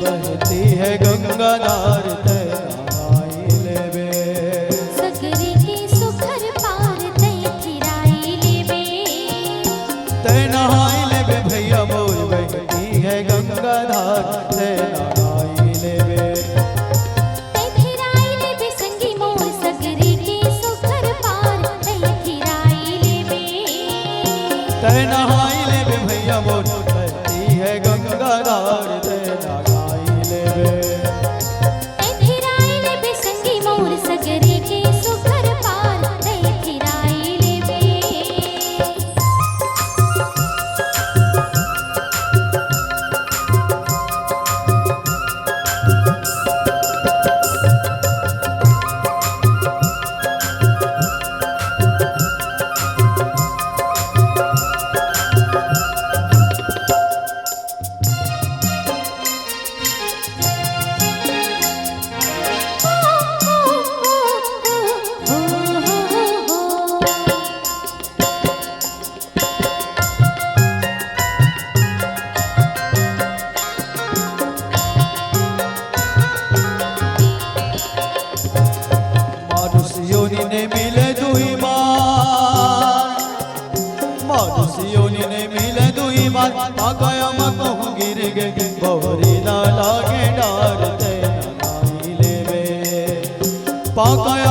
बहती है गंगा धार तै नहाई लेवे। सगरे के सुखर पार तै फिराई लेवे। तै नहाई लेवे भैया मोर, बहती है गंगा धार तै नहाई लेवे। तै फिराई लेवे संगी मोर, सगरे के सुखर पार तै फिराई लेवे। तै नहाई लेवे भैया मोर, बहती है गंगा धार तै नहाई लेवे। तै फिराई लेवे संगी मोर, सगरे के सुखर पार तै फिराई लेवे। मानुषियों ने मिले दुही मार, मानुषियों ने मिले दुही मार। आगया कहूँ गिर गए बहरी ना लागे डार तै नहाई लेवे। पाकया